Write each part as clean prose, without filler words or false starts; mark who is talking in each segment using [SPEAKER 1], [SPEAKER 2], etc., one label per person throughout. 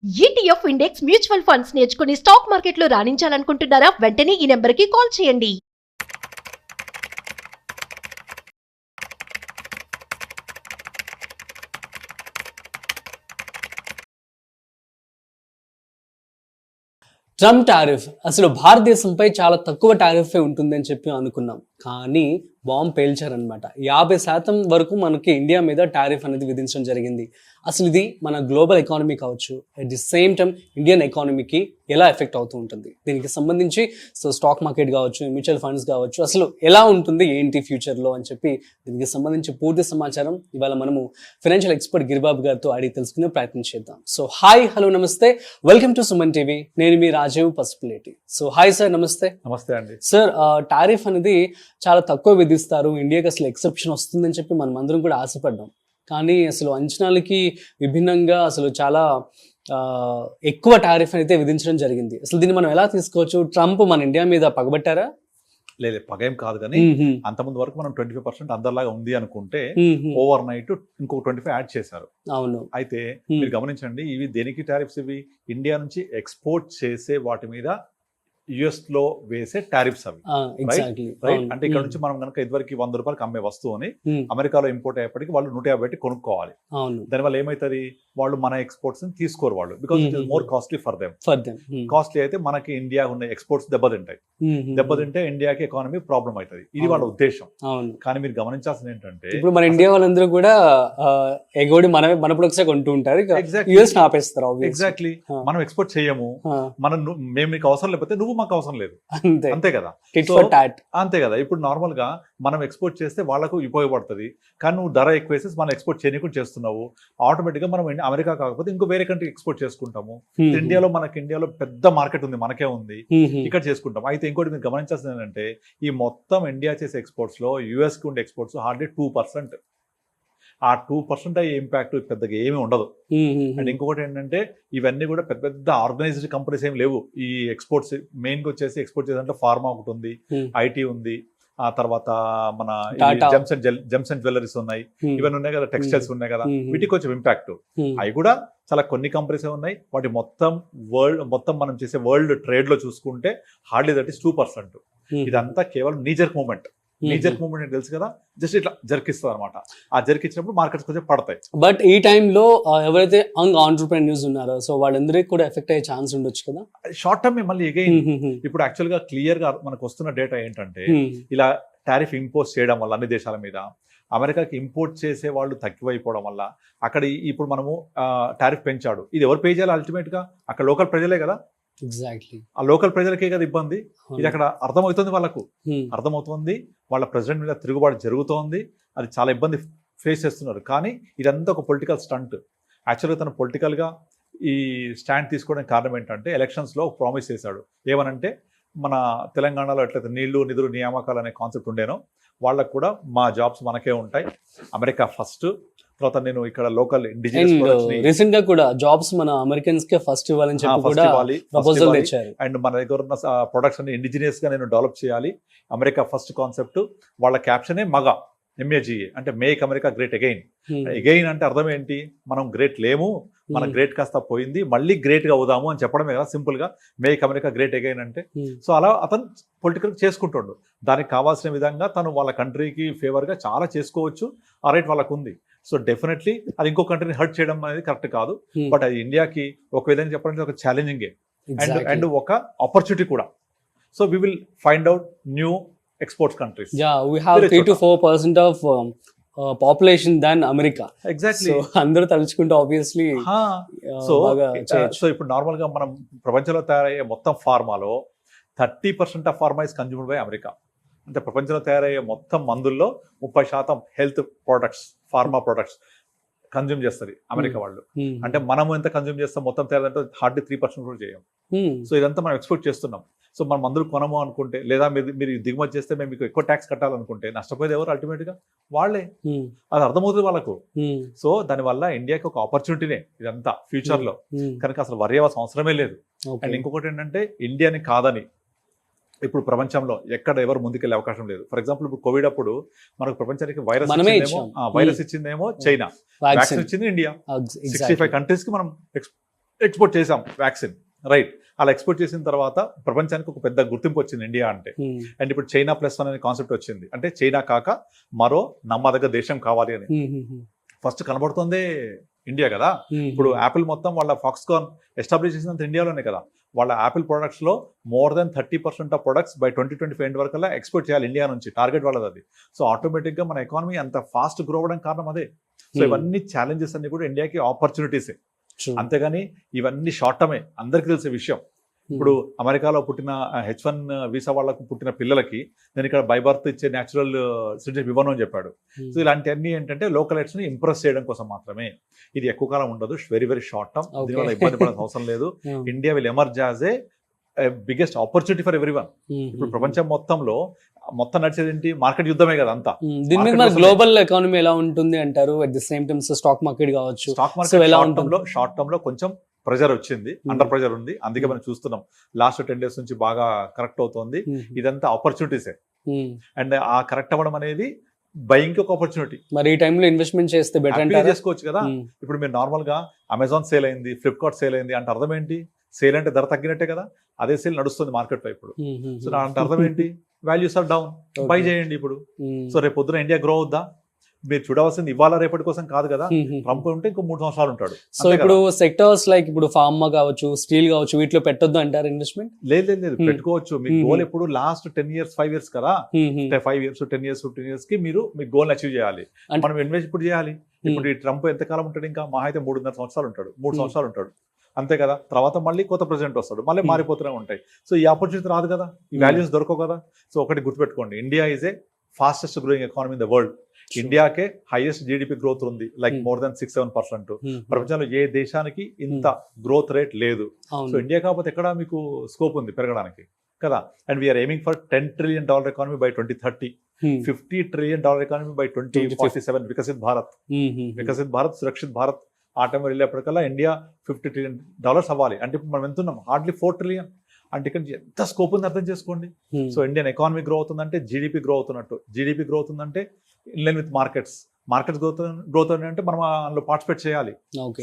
[SPEAKER 1] ETF index mutual funds నేర్చుకుని stock మార్కెట్లో రాణించాలనుకుంటున్నారా? వెంటనే ఈ నెంబర్కి కాల్ చేయండి.
[SPEAKER 2] ట్రంప్ టారిఫ్ అసలు భారతదేశంపై చాలా తక్కువ టారిఫే ఉంటుందని చెప్పి అనుకున్నాం, కానీ బాంబు పేల్చారనమాట. 50% వరకు మనకి ఇండియా మీద టారిఫ్ అనేది విధించడం జరిగింది. అసలు ఇది మన గ్లోబల్ ఎకానమీ కావచ్చు, at the same time Indian ఎకానమీకి ఎలా ఎఫెక్ట్ అవుతూ ఉంటుంది, దీనికి సంబంధించి స్టాక్ మార్కెట్ కావచ్చు, మ్యూచువల్ ఫండ్స్ కావచ్చు, అసలు ఎలా ఉంటుంది ఏంటి ఫ్యూచర్లో అని చెప్పి దీనికి సంబంధించి పూర్తి సమాచారం ఇవాళ మనము ఫైనాన్షియల్ ఎక్స్పర్ట్ గిరిబాబు గారితో అడిగి తెలుసుకునే ప్రయత్నం చేద్దాం. సో హాయ్, హలో, నమస్తే, వెల్కమ్ టు సుమన్ టీవీ. నేను మీ Rajeev Pasupuleti. So hi sir, నమస్తే.
[SPEAKER 3] నమస్తే అండి.
[SPEAKER 2] సార్, టారిఫ్ అనేది చాలా తక్కువ విధిస్తారు, ఇండియాకి అసలు ఎక్సెప్షన్ వస్తుందని చెప్పి మనం అందరం కూడా ఆశపడ్డాం. కానీ అసలు అంచనాలకి విభిన్నంగా అసలు చాలా ఎక్కువ టారిఫ్ అయితే విధించడం జరిగింది. అసలు దీన్ని మనం ఎలా తీసుకోవచ్చు? ట్రంప్ మన ఇండియా మీద పగబట్టారా?
[SPEAKER 3] లేదు, పగేం కాదు. కానీ అంతకుముందు వరకు మనం 25% అందరిలాగా ఉంది అనుకుంటే ఓవర్ నైట్ ఇంకొక 25 యాడ్ చేశారు.
[SPEAKER 2] అవును.
[SPEAKER 3] అయితే మీరు గమనించండి, ఇవి దేనికి టారిఫ్స్? ఇవి ఇండియా నుంచి ఎక్స్పోర్ట్ చేసే వాటి మీద యుఎస్ లో వేసే టారిఫ్స్ అవి. రైట్. అంటే ఇక్కడ నుంచి మనం కనుక ఇదివరకు ₹100 అమ్మే వస్తువుని అమెరికాలో ఇంపోర్ట్ అయ్యేప్పటికి వాళ్ళు 150 పెట్టి కొనుక్కోవాలి. దానివల్ల ఏమైతుంది, వాళ్ళు మన ఎక్స్పోర్ట్స్ తీసుకోరు వాళ్ళు, because it is more costly for them. Costly అయితే మనకి ఇండియా ఉన్న ఎక్స్పోర్ట్స్ దెబ్బతింటే ఇండియాకి ఎకానమీ ప్రాబ్లం అవుతుంది. ఇది వాళ్ళ ఉద్దేశం. కానీ మీరు గమనించాల్సింది ఏంటంటే,
[SPEAKER 2] ఇప్పుడు మన ఇండియా వాళ్ళందరూ కూడా ఎగోడి మన ప్రొడక్ట్స్ కొంటూ ఉంటారు,
[SPEAKER 3] ఎగ్జాక్ట్లీ. మనం ఎక్స్పోర్ట్ చేయము, మేము నీకు అవసరం లేకపోతే నువ్వు మాకు అవసరం లేదు, అంతే కదా. అంతే కదా. ఇప్పుడు నార్మల్ గా మనం ఎక్స్పోర్ట్ చేస్తే వాళ్ళకు ఉపయోగపడుతుంది, కానీ నువ్వు ధర ఎక్కువ వేసేసి మనం ఎక్స్పోర్ట్ చేయకుండా చేస్తున్నావు. ఆటోమేటిక్ గా మనం అమెరికా కాకపోతే ఇంకో వేరే కంట్రీ ఎక్స్పోర్ట్ చేసుకుంటాము. ఇండియాలో పెద్ద మార్కెట్ ఉంది, మనకే ఉంది, ఇక్కడ చేసుకుంటాం. అయితే ఇంకోటి మీరు గమనించాల్సింది ఏంటంటే, ఈ మొత్తం ఇండియా చేసే ఎక్స్పోర్ట్స్ లో యుఎస్ కి ఉండే ఎక్స్పోర్ట్స్ హార్డ్లీ 2%. ఆ 2% అయ్యే ఇంపాక్ట్ పెద్దగా ఏమీ ఉండదు. అండ్ ఇంకొకటి ఏంటంటే, ఇవన్నీ కూడా పెద్ద పెద్ద ఆర్గనైజ్డ్ కంపెనీస్ ఏమి లేవు. ఈ ఎక్స్పోర్ట్స్ మెయిన్ గా వచ్చేసి ఎక్స్పోర్ట్ చేసేదంటే ఫార్మా ఒకటి ఉంది, ఐటీ ఉంది, ఆ తర్వాత మన జెమ్స్ అండ్ జ్యువెలరీస్ ఉన్నాయి, ఇవన్నీ ఉన్నాయి కదా, టెక్స్టైల్స్ ఉన్నాయి కదా, వీటికి కొంచెం ఇంపాక్ట్. అవి కూడా చాలా కొన్ని కంపెనీస్ ఉన్నాయి. వాటి మొత్తం మనం చేసే వరల్డ్ ట్రేడ్ లో చూసుకుంటే హార్డ్లీ దట్ ఈస్ 2%. ఇదంతా కేవలం నీజర్క్ మూమెంట్. నీజర్క్ మూమెంట్ తెలుసు కదా, జస్ట్ ఇట్లా జర్కిస్తుంది అనమాట. ఆ జర్కిచ్చినప్పుడు మార్కెట్స్ కొంచెం పడతాయి.
[SPEAKER 2] బట్ ఈ టైంలో ఎవరైతే యంగ్ ఆంటర్‌ప్రెన్యూర్స్ ఉన్నారో, సో వాళ్ళందరికీ కూడా ఎఫెక్ట్ అయ్యే ఛాన్స్ ఉండొచ్చు కదా.
[SPEAKER 3] షార్ట్ టర్మ్ మళ్ళీ అగైన్ ఇప్పుడు యాక్చువల్ గా క్లియర్ గా మనకు వస్తున్న డేటా ఏంటంటే, ఇలా టారిఫ్ ఇంపోజ్ చేయడం వల్ల అన్ని దేశాల మీద అమెరికాకి ఇంపోర్ట్ చేసే వాళ్ళు తక్కువైపోవడం వల్ల అక్కడ ఇప్పుడు మనము టారిఫ్ పెంచాడు. ఇది ఎవరు పే చేయాలి? అల్టిమేట్ గా అక్కడ లోకల్ ప్రజలే కదా.
[SPEAKER 2] ఎగ్జాక్ట్లీ.
[SPEAKER 3] ఆ లోకల్ ప్రజలకే కదా ఇబ్బంది. ఇది అక్కడ అర్థమవుతుంది, వాళ్ళకు అర్థమవుతుంది, వాళ్ళ ప్రెసిడెంట్ మీద తిరుగుబాటు జరుగుతోంది, అది చాలా ఇబ్బంది ఫేస్ చేస్తున్నారు. కానీ ఇదంతా ఒక పొలిటికల్ స్టంట్. యాక్చువల్గా తను పొలిటికల్గా ఈ స్టాండ్ తీసుకోవడానికి కారణం ఏంటంటే, ఎలక్షన్స్లో ప్రామిస్ చేశాడు. ఏమనంటే, మన తెలంగాణలో ఎట్లయితే నీళ్లు నిధులు నియామకాలు అనే కాన్సెప్ట్ ఉండేనో, వాళ్ళకు కూడా మా జాబ్స్ మనకే ఉంటాయి, అమెరికా ఫస్ట్, తర్వాత నేను ఇక్కడ లోకల్ ఇండిజినస్
[SPEAKER 2] రీసెంట్ గా కూడా జాబ్స్ మన అమెరికన్స్ కే ఫస్ట్ ఇవ్వాలని చెప్పి కూడా ప్రపోజల్ తెచ్చారు.
[SPEAKER 3] అండ్ మన దగ్గర ఉన్న ప్రొడక్ట్స్ అన్ని ఇండిజినియస్ గా నేను డెవలప్ చేయాలి, అమెరికా ఫస్ట్ కాన్సెప్ట్. వాళ్ళ క్యాప్షనే మగా, ఎంఏజిఏ, అంటే make America great again. Again అంటే అర్థం ఏంటి? మనం గ్రేట్ లేము, మన గ్రేట్ కాస్త పోయింది, మళ్ళీ గ్రేట్ గా అవుదాము అని చెప్పడమే కదా సింపుల్ గా మేక్ అమెరికా గ్రేట్ అగైన్ అంటే. సో అలా అతను పొలిటికల్ చేసుకుంటుండు. దానికి కావాల్సిన విధంగా తను వాళ్ళ కంట్రీకి ఫేవర్ గా చాలా చేసుకోవచ్చు, ఆ రైట్ వాళ్ళకు ఉంది. సో డెఫినెట్లీ అది ఇంకో కంట్రీని హర్ట్ చేయడం అనేది కరెక్ట్ కాదు. బట్ అది ఇండియాకి ఒక విధంగా చెప్పడానికి ఒక ఛాలెంజింగే అండ్ ఒక ఆపర్చునిటీ కూడా. So we will find out new exports countries.
[SPEAKER 2] We have 3 to 4% of population than America.
[SPEAKER 3] Exactly.
[SPEAKER 2] అందరూ తలుచుకుంటే ఆబ్వియస్లీ.
[SPEAKER 3] సో ఇప్పుడు నార్మల్ గా మనం ప్రపంచంలో తయారయ్యే మొత్తం ఫార్మాలో 30% of pharma is consumed by America. అంటే ప్రపంచంలో తయారయ్యే మొత్తం మందుల్లో 30% health products, pharma products consume చేస్తుంది అమెరికా వాళ్ళు. అంటే మనం ఎంత కన్జ్యూమ్ చేస్తాం మొత్తం తయారంటే హార్డ్లీ 3% కూడా చేయం. సో ఇదంతా మనం ఎక్స్పోర్ట్ చేస్తున్నాం. సో మన మందులు కొనము అనుకుంటే, లేదా మీరు దిగుమతి చేస్తే మేము మీకు ఎక్కువ ట్యాక్స్ కట్టాలనుకుంటే నష్టపోయేది ఎవరు? అల్టిమేట్ గా వాళ్ళే. అది అర్థమవుతుంది వాళ్ళకు. సో దానివల్ల ఇండియాకి ఒక ఆపర్చునిటీనే ఇదంతా ఫ్యూచర్ లో, కనుక అసలు వరి అవ్వాల్సిన అవసరమే లేదు. అండ్ ఇంకొకటి ఏంటంటే, ఇండియాని కాదని ఇప్పుడు ప్రపంచంలో ఎక్కడ ఎవరు ముందుకెళ్లే అవకాశం లేదు. ఫర్ ఎగ్జాంపుల్ ఇప్పుడు కోవిడ్ అప్పుడు మనకు ప్రపంచానికి వైరస్ ఇచ్చిందేమో చైనా, వ్యాక్సిన్ ఇచ్చింది ఇండియా. 65 కంట్రీస్ కి మనం ఎక్స్పోర్ట్ చేసాం వ్యాక్సిన్, రైట్. అలా ఎక్స్పోర్ట్ చేసిన తర్వాత ప్రపంచానికి ఒక పెద్ద గుర్తింపు వచ్చింది ఇండియా అంటే. అండ్ ఇప్పుడు చైనా +1 అనే కాన్సెప్ట్ వచ్చింది, అంటే చైనా కాక మరో నమ్మదగ్గ దేశం కావాలి అని. ఫస్ట్ కనబడుతుందే ఇండియా కదా. ఇప్పుడు యాపిల్ మొత్తం వాళ్ళ ఫాక్స్కాన్ ఎస్టాబ్లిష్ చేసినంత ఇండియాలోనే కదా. వాళ్ళ యాపిల్ ప్రొడక్ట్స్ లో more than 30% of products by 2025 end వరకల్లా ఎక్స్పోర్ట్ చేయాలి ఇండియా నుంచి, టార్గెట్ వాళ్ళది అది. సో ఆటోమేటిక్ గా మన ఎకానమీ అంత ఫాస్ట్ గ్రో అవ్వడం కారణం అదే. సో ఇవన్నీ ఛాలెంజెస్ అన్ని కూడా ఇండియాకి ఆపర్చునిటీసే, అంతేగాని ఇవన్నీ షార్ట్ టర్మే, అందరికీ తెలిసే విషయం. ఇప్పుడు అమెరికాలో పుట్టిన H1 వీసా వాళ్ళకు పుట్టిన పిల్లలకి నేను ఇక్కడ బై బర్త్ ఇచ్చే న్యాచురల్ సిటిజన్షిప్ ఇవ్వను అని చెప్పాడు. సో ఇలాంటివన్నీ ఏంటంటే లోకలైట్స్ ని ఇంప్రెస్ చేయడం కోసం మాత్రమే. ఇది ఎక్కువ కాలం ఉండదు, వెరీ వెరీ షార్ట్ టర్మ్. దీనివల్ల ఇబ్బంది పడాల్సిన అవసరం లేదు. India will emerge as a biggest opportunity for everyone. ఇప్పుడు ప్రపంచం మొత్తం నడిచేది ఏంటి? మార్కెట్ యుద్ధమే కదా అంతా.
[SPEAKER 2] దీని మీద గ్లోబల్ ఎకానమీ ఎలా ఉంటుంది అంటారు? At the same time stock market కావచ్చు,
[SPEAKER 3] స్టాక్ మార్కెట్ షార్ట్ టర్మ్ లో కొంచెం ప్రెజర్ వచ్చింది, అండర్ ప్రెజర్ ఉంది. అందుకే మనం చూస్తున్నాం లాస్ట్ 10 days నుంచి బాగా కరెక్ట్ అవుతోంది. ఇదంతా ఆపర్చునిటీసే. అండ్ ఆ కరెక్ట్ అవ్వడం అనేది బయింగ్ ఒక ఆపర్చునిటీ.
[SPEAKER 2] మరి ఈ టైంలో ఇన్వెస్ట్మెంట్ చేస్తే బెటర్
[SPEAKER 3] చేసుకోవచ్చు కదా. ఇప్పుడు మీరు నార్మల్ గా అమెజాన్ సేల్ అయింది, ఫ్లిప్కార్ట్ సేల్ అయింది అంటే అర్థం ఏంటి? సేల్ అంటే ధర తగ్గినట్టే కదా. అదే సేల్ నడుస్తుంది మార్కెట్ లో ఇప్పుడు. సో అంటే అర్థం ఏంటి? వాల్యూస్ ఆర్ డౌన్, బై చేయండి ఇప్పుడు. సో రేపు పొద్దున ఇండియా గ్రో అవుద్దా? మీరు చూడవలసింది ఇవాళ రేపటి కోసం కాదు కదా. ట్రంప్ ఉంటే ఇంకో 3 సంవత్సరాలు ఉంటాడు.
[SPEAKER 2] సో ఇప్పుడు సెక్టర్స్ లైక్ ఇప్పుడు ఫార్మా కావచ్చు, స్టీల్ కావచ్చు, వీటిలో పెట్టొద్దు అంటారు ఇన్వెస్ట్మెంట్?
[SPEAKER 3] లేదు పెట్టుకోవచ్చు. మీ గోల్ ఎప్పుడు లాస్ట్ 10 years 5 years కదా. 5 years 10 years 15 years కి మీరు మీ గోల్ అచీవ్ చేయాలి. మనం ఇన్వెస్ట్ ఇప్పుడు చేయాలి. ఇప్పుడు ఈ ట్రంప్ ఎంతకాలం ఉంటాడు? ఇంకా మహా అయితే 3.5 సంవత్సరాలు ఉంటాడు, 3 సంవత్సరాలు ఉంటాడు అంతే కదా. తర్వాత మళ్ళీ కొత్త ప్రెసిడెంట్ వస్తాడు, మళ్ళీ మారిపోతూనే ఉంటాయి. సో ఈ ఆపర్చునిటీ రాదు కదా, ఈ వాల్యూస్ దొరకవు కదా. సో ఒకటి గుర్తుపెట్టుకోండి, India is a fastest growing economy in the world. ఇండియాకే హైయెస్ట్ జీడిపి గ్రోత్ ఉంది, లైక్ మోర్ దెన్ 6-7%. ప్రపంచంలో ఏ దేశానికి ఇంత గ్రోత్ రేట్ లేదు. సో ఇండియా కాకపోతే ఎక్కడ మీకు స్కోప్ ఉంది పెరగడానికి కదా. And we are aiming for $10 trillion economy by 2030, $50 trillion economy by 2047. Viksit Bharat, Surakshit Bharat ఆ టైం వెళ్ళేప్పటికల్లా ఇండియా $50 trillion అవ్వాలి. అంటే ఇప్పుడు మనం ఎంతున్నాం? Hardly 4 trillion. అంటే ఇక్కడ ఎంత స్కోప్ ఉంది అర్థం చేసుకోండి. సో ఇండియన్ ఎకానమీ గ్రో అవుతుందంటే జీడిపి గ్రో అవుతున్నట్టు, జీడిపి గ్రో అవుతుందంటే ఇన్లైన్ విత్ మార్కెట్స్ గ్రోత్ అంటే మనం అందులో పార్టిసిపేట్ చేయాలి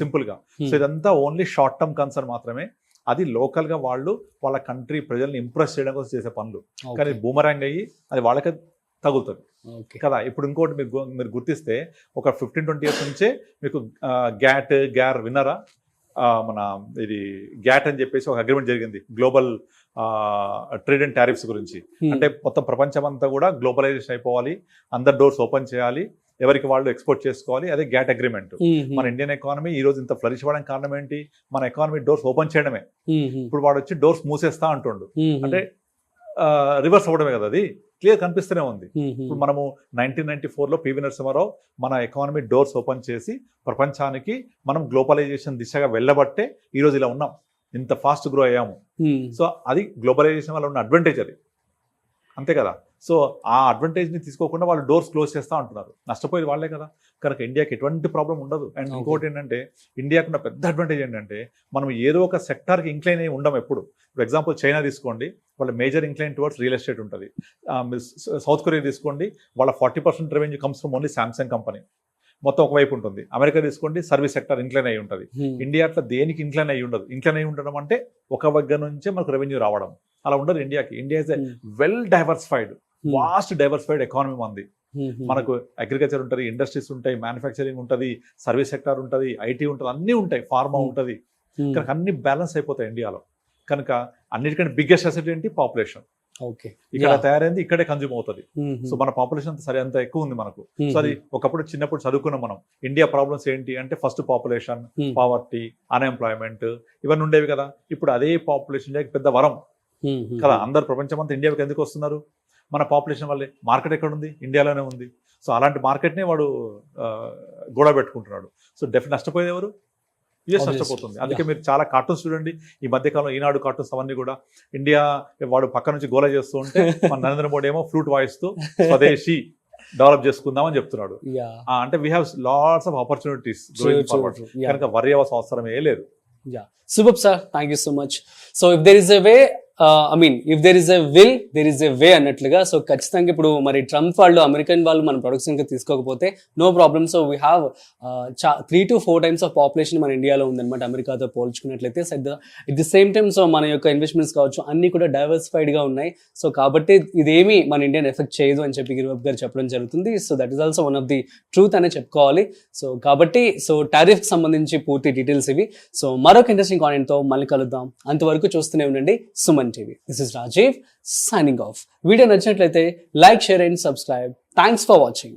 [SPEAKER 3] సింపుల్ గా. సో ఇదంతా ఓన్లీ షార్ట్ టర్మ్ కన్సర్న్ మాత్రమే. అది లోకల్ గా వాళ్ళు వాళ్ళ కంట్రీ ప్రజల్ని ఇంప్రెస్ చేయడం కోసం చేసే పనులు, కానీ బూమరాంగ్ అయ్యి అది వాళ్ళకే తగులుతుంది కదా. ఇప్పుడు ఇంకోటి మీరు గుర్తిస్తే ఒక 15-20 years నుంచే మీకు గ్యార్ విన్నరా? మన ఇది గ్యాట్ అని చెప్పేసి ఒక అగ్రిమెంట్ జరిగింది గ్లోబల్ ట్రేడ్ అండ్ టారిఫ్స్ గురించి. అంటే మొత్తం ప్రపంచం అంతా కూడా గ్లోబలైజేషన్ అయిపోవాలి, అందరు డోర్స్ ఓపెన్ చేయాలి, ఎవరికి వాళ్ళు ఎక్స్పోర్ట్ చేసుకోవాలి. అదే గ్యాట్ అగ్రిమెంట్. మన ఇండియన్ ఎకానమీ ఈ రోజు ఇంత ఫ్లరిష్ అవ్వడానికి కారణం ఏంటి? మన ఎకానమీ డోర్స్ ఓపెన్ చేయడమే. ఇప్పుడు వాడు వచ్చి డోర్స్ మూసేస్తా అంటుండు, అంటే రివర్స్ అవ్వడమే కదా. అది క్లియర్ కనిపిస్తూనే ఉంది. ఇప్పుడు మనము 1994లో పివి నరసింహారావు మన ఎకానమీ డోర్స్ ఓపెన్ చేసి ప్రపంచానికి మనం గ్లోబలైజేషన్ దిశగా వెళ్ళబట్టే ఈ రోజు ఇలా ఉన్నాం, ఇంత ఫాస్ట్ గ్రో అయ్యాము. సో అది గ్లోబలైజేషన్ వల్ల ఉన్న అడ్వాంటేజ్ అది, అంతే కదా. సో ఆ అడ్వాంటేజ్ని తీసుకోకుండా వాళ్ళు డోర్స్ క్లోజ్ చేస్తూ ఉంటున్నారు, నష్టపోయేది వాళ్ళే కదా. కనుక ఇండియాకి ఎటువంటి ప్రాబ్లం ఉండదు. అండ్ ఇంకోటి ఏంటంటే ఇండియాకు ఉన్న పెద్ద అడ్వాంటేజ్ ఏంటంటే మనం ఏదో ఒక సెక్టార్కి ఇంక్లైన్ అయ్యి ఉండం ఎప్పుడు. ఫర్ ఎగ్జాంపుల్ చైనా తీసుకోండి, వాళ్ళ major incline towards real estate ఉంటుంది. సౌత్ కొరియా తీసుకోండి, వాళ్ళ 40% revenue comes from only Samsung company, మొత్తం ఒకవైపు ఉంటుంది. అమెరికా తీసుకోండి, సర్వీస్ సెక్టర్ ఇంక్లైన్ అయ్యి ఉంటుంది. ఇండియా అట్లా దేనికి ఇంక్లైన్ అయ్యి ఉండదు. ఇంక్లైన్ అయ్యి ఉండడం అంటే ఒక దగ్గర నుంచే మనకు రెవెన్యూ రావడం, అలా ఉండదు ఇండియాకి. India is a well diversified, vast diversified economy మంది. మనకు అగ్రికల్చర్ ఉంటుంది, ఇండస్ట్రీస్ ఉంటాయి, మ్యానుఫ్యాక్చరింగ్ ఉంటుంది, సర్వీస్ సెక్టర్ ఉంటుంది, ఐటీ ఉంటుంది, అన్నీ ఉంటాయి, ఫార్మా ఉంటుంది. కనుక అన్ని బ్యాలెన్స్ అయిపోతాయి ఇండియాలో. కనుక అన్నిటికంటే బిగ్గెస్ట్ అసెట్ ఏంటి? పాపులేషన్. ఇక్కడ తయారైంది ఇక్కడే కన్జ్యూమ్ అవుతుంది. సో మన పాపులేషన్ అంత ఎక్కువ ఉంది మనకు. సో అది ఒకప్పుడు చిన్నప్పుడు చదువుకున్నాం మనం. ఇండియా ప్రాబ్లమ్స్ ఏంటి అంటే ఫస్ట్ పాపులేషన్, పావర్టీ, అన్ఎంప్లాయ్మెంట్, ఇవన్నీ ఉండేవి కదా. ఇప్పుడు అదే పాపులేషన్ పెద్ద వరం కదా. అందరు ప్రపంచం అంతా ఇండియాకి ఎందుకు వస్తున్నారు? మన పాపులేషన్ వల్లే. మార్కెట్ ఎక్కడ ఉంది? ఇండియాలోనే ఉంది. సో అలాంటి మార్కెట్నే వాడు గొడవ పెట్టుకుంటున్నాడు. సో నష్టపోయేది ఎవరు? యుఎస్ నష్టపోతుంది. అందుకే మీరు చాలా కార్టూన్స్ చూడండి ఈ మధ్యకాలంలో, ఈనాడు కార్టూన్స్ అవన్నీ కూడా ఇండియా వాడు పక్క నుంచి గోల చేస్తూ ఉంటే మన నరేంద్ర మోడీ ఏమో ఫ్లూట్ వాయిస్తూ స్వదేశీ డెవలప్ చేసుకుందామని చెప్తున్నాడు. అంటే we have lots of opportunities going forward. కనుక వరి అవ్వాల్సిన అవసరమే లేదు.
[SPEAKER 2] Superb, sir. Thank you so much. So if there is a way I mean if there is a will there is a way అన్నట్లుగా. So ఖచ్చితంగా ఇప్పుడు మరి Trump వాళ్ళు అమెరికన్ వాళ్ళు మన ప్రొడక్ట్స్ ఇంకా తీసుకోకపోతే no problem. So we have 3 to 4 times of population మన ఇండియాలో ఉందన్నమాట అమెరికాతో పోల్చుకున్నట్లయితే. At the same time so మన యొక్క ఇన్వెస్ట్మెంట్స్ కావచ్చు అన్ని కూడా డైవర్సిఫైడ్ గా ఉన్నాయి. సో కాబట్టి ఇదేమి మన ఇండియన్ ఎఫెక్ట్ చేయదు అని చెప్పి గిరిబాబు గారు చెప్పడం జరుగుతుంది. So that is also one of the truth అనే చెప్పుకోవాలి. సో కాబట్టి సో టారిఫ్ కి సంబంధించి పూర్తి డీటెయిల్స్ ఇవి. సో మరొక ఇంట్రెస్టింగ్ కాంటెంట్ తో మళ్ళీ కలుద్దాం. అంతవరకు చూస్తూనే ఉండండి Suman TV. This is Rajeev signing off. Video నచ్చినట్లయితే like, share and subscribe. Thanks for watching.